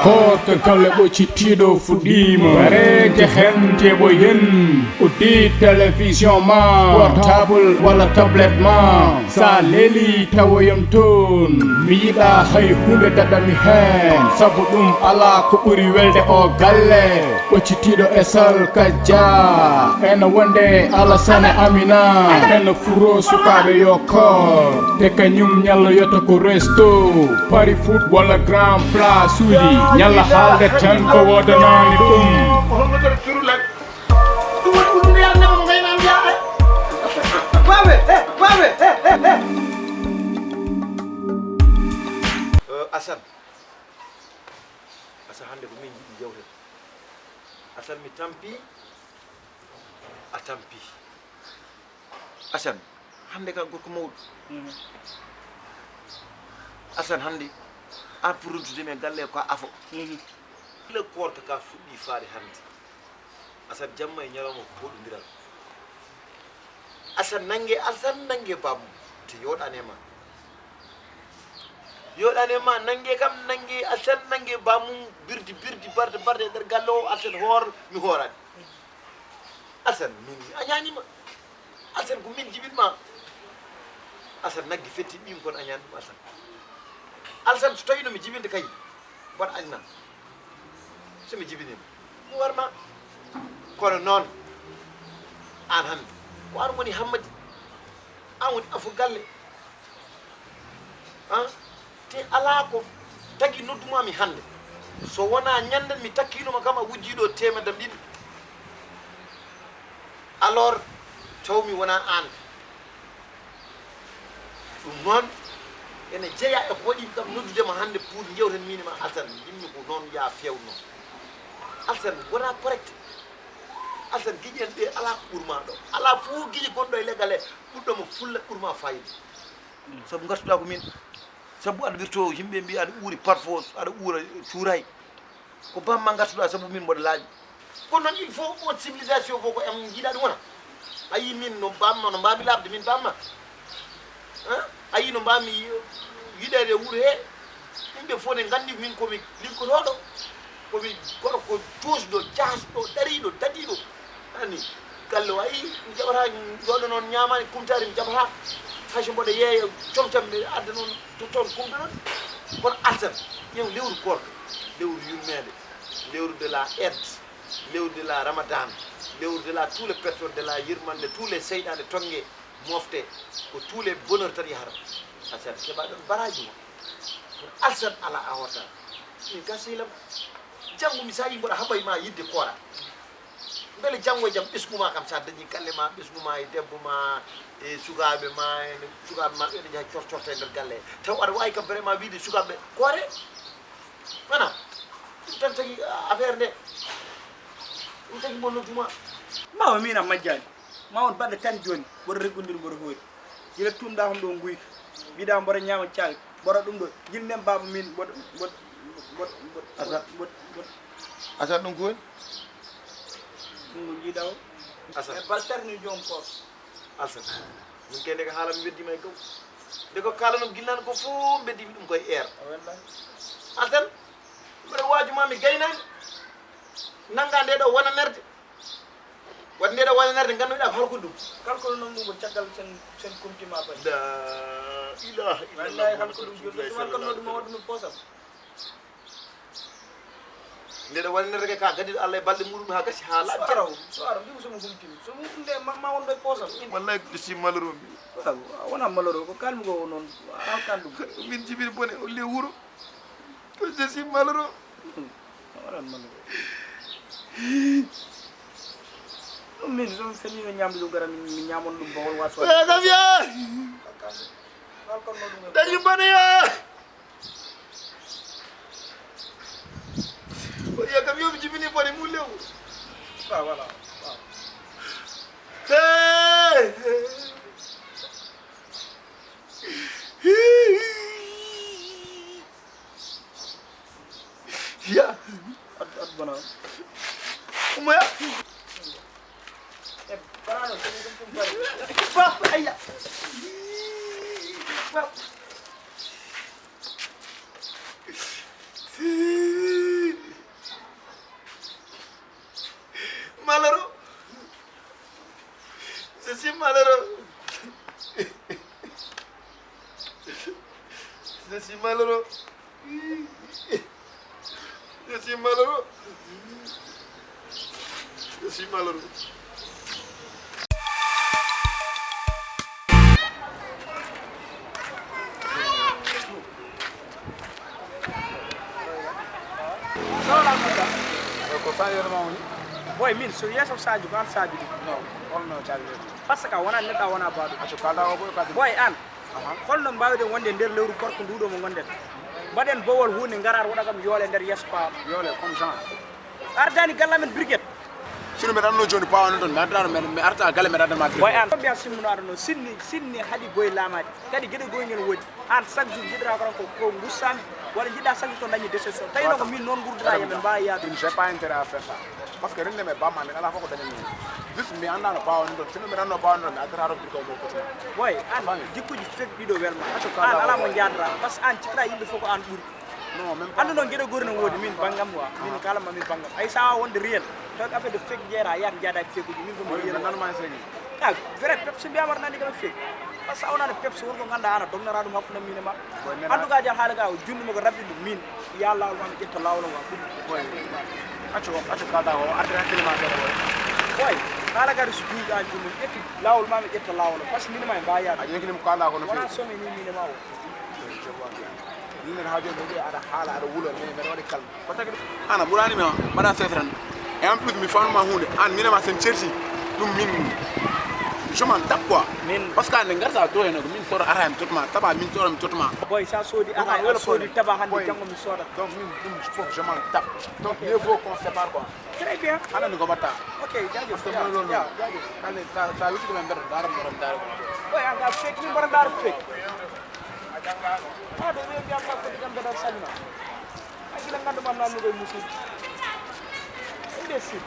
Koto kalle boccitiɗo fuɗɗima bareje hente bo yen uddi télévision ma portable walla tablette ma sa leeli tawoyam toon mi yiɗa hay hunde daɗami hen saabu ɗum ala ko ɓuuri welde o galle boccitiɗo e sal kajja ene wonde Alassane Amina ene furo sukaɓe yo kor te kañum ñallo yota ko resto pari foot walla grand place suuji ñalla haalde tan ko wodanani ɗum Assane hande ko min jiɗi jewten Assane mi tampi a tampi Assane hande ka gorko mawɗo Assane hande an pour rentude men galle ko afo le korka ka fuɗɗi faade hande Assane jamma e ñalawma ko poɗodiral Assane nangue babmu te yoɗanema nangue kam nangue Assane nangue bamum birdi barde e nder galle o Assane hoor mi hoorani Assane min a ñañima Assane ko min jiɓinma Assane naggue fetti ɓim kono a ñani ɗum Assane so tawi no mi jibinde kay mboɗo añna somi jibinima mi warma kono noon an hande ko an woni Hammadi an woni afu galle te ala ko tagui noddumami hande so wona ñanden mi takkinoma kam a wujjiɗo temedam ɗiɗi alors tawmi wona an ɗum noon ene jeeya e ko waɗi kam noddudema hande pour jewten minima Assane yimmi ko noon ya fewno Assane wona correct Assane guiƴi en ɗe ala ko ɓuurma ɗo ala fo guiƴi gonɗo e leggal he ɓurɗomo fulla ɓuurma fayida saabu gartuɗa ko min saabu aɗa wirto yimɓe mbi aɗa uuri par force aɗa uura cuuray ko bamma gartuɗa saabu min mboɗo laaƴi kono noon il faut on civilisation fof ko en jiiɗa ɗum wona ayi min no bamma no mbami labde min bamma ayi no mbami yiɗede wuuro he yimɓe fof ne gandi min komi liggotoɗo komi goɗo ko coosɗo jasɗo dariɗo dadiɗo ani galle o ayi mi jaɓata joɗo noon ñamani kumtari mi jaɓata hayso mboɗo yeeya comtam mi adda noon to toon kumta noon kono Assane ƴeew lewru korka lewru yurmede lewru de la aide lewru de la ramadan lewru de la tous les personnes de la yirmande tous les seyɗade tongue mofte ko tous les bonheur tan yahata Assane keɓa ɗon baraji mo kono Assane ala a horta min ka sehlam janggo mi sa yi mboɗa haɓay ma yidde koora beele janggo e jaam ɓesguma kam sa dañi galle ma ɓesguma e debbo ma e sukaɓe ma ɓeɗe jaaha corcorta e nder galle he taw aɗa wawi kam vraiment wiide sukaɓeɓe koore wona ɗum tan tagui affaire nde ɗum tagui mo nodduma mawa min a majjani ma on baɗɗe tan joni mboɗo reggodiri mboɗo hoori gila tumɗa hon ɗo guyka mbiɗa mboɗo ñama caali mboɗo ɗum ɗo jinnden baba min mboɗo Assane ɗum ko woni ɗum ko jiiɗa o Assane e bastarni joom kof Assane min kay nde ko haala mi weddima e gaw nde ko kalanam guilnano ko fof beddimi ɗum koye air Assane mbiɗa wajumami gaynani nagga nde ɗo wonanerde wadde nde ɗo wonanerde ganduɗa ko holko ɗum kalkolo noon ɗum ko caggal sen kumtima bay la ilaha wallahi halko ɗum joni suman kan nodduma wadde ɗum posam nde ɗo wonanerde ke ka gadiɗo Allah e balɗe muɗum ha gasi ha laaɓi araw so ara mbimo somo humtimi somo humtude ma wonɗo e posam wallahi ko si malheureux mi wona malheureux ko kalmi ko noon alkan ɗum min jibini bone o le wuuro ko je si malheureux waɗan malheureux ɗum min somi fenino ñamde ɗum gara mi ñamon ɗum bawol waso kam ya kalkonno ɗum dañi bone ya o wiya kam yomi jibini bone mu lew voilà ya ad bona umoya e barano somi ɗum ɗum bari papa aya papa Je suis malheureux. Je suis malheureux. Je suis malheureux. ko sa yo ma woni boy min so yeso sadio ko an sadio no holno tawi parce que wona nedda wona baadu aco kalda o boy kadi boy an holno mbawde wonde nder lewru korko ndudo mo gonden baden bowol hunde ngarar wada kam yoole nder yes pa yole comme genre ardani gallamen brigade sino mi danno joni pawano don mi ardano mi arta galle mi ardano ma boy an biya simmuno adano sinni hadi boy lamadi kadi gede goyngel wodi an chaque jour jidra ko ngussami wala jidda chaque jour dañi décision tayno ko min non gurdira yemen ba yaadu j'ai pas intérêt à faire ça parce que rende me ba ma mi ala fako dañi ni juste mi andano pawano don sino mi danno pawano mi ardano ko ko boy an jikkuji fek dido welma an ala mo jadra parce que an citra yimbe foko an buri non même pas andu non gede gorno wodi min bangam wa min kala ma min bangam ay sa wonde réel tak affaire de fek jera yak jada fekuji min ko mo yena nan ma segi ah vrai pepsi bi amar nani gam fek parce que awna de pepsi wonko ganda ana dognara dum hakuna min ma andu ga jam haala ga jundu mo ko rabbi min ya Allah wa mi jetta lawlo wa boy aco kalda o ardana kelima so boy kala ga su duga jundu etti lawol ma mi jetta lawlo parce que min ma ba ya a yeki nim kalda ko no wala fi so mi min ma o ni ha joni be ada hala ada wulo ni be wadi kal ko tagi ana burani ma bada sefran et en plus mi fanu ma hunde an minama sen cherchi dum min je m'en tape quoi parce que an ngarta to en ko min soro aram tutma taba min soro mi tutma boy sa sodi ara sodi taba hande jango mi soda donc min dum faut que je m'en tape donc mieux vaut qu'on sépare quoi très bien ana ni ko batta ok jaje parce que mo lolu jaje ale sa witti ko men ber daram dar boy anga fek min bara dar fek ah do be biam ko digam bedal salima ay la ngandum am na lu koy musul imbécile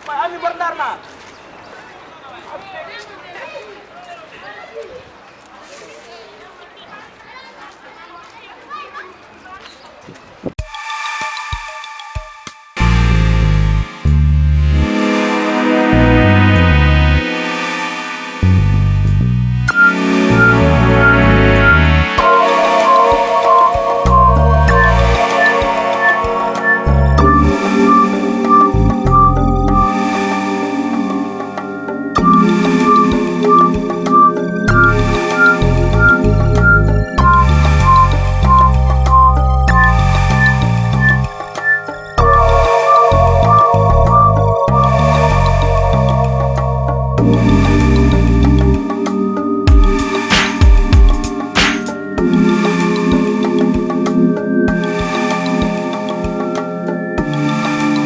boy ami bara dar na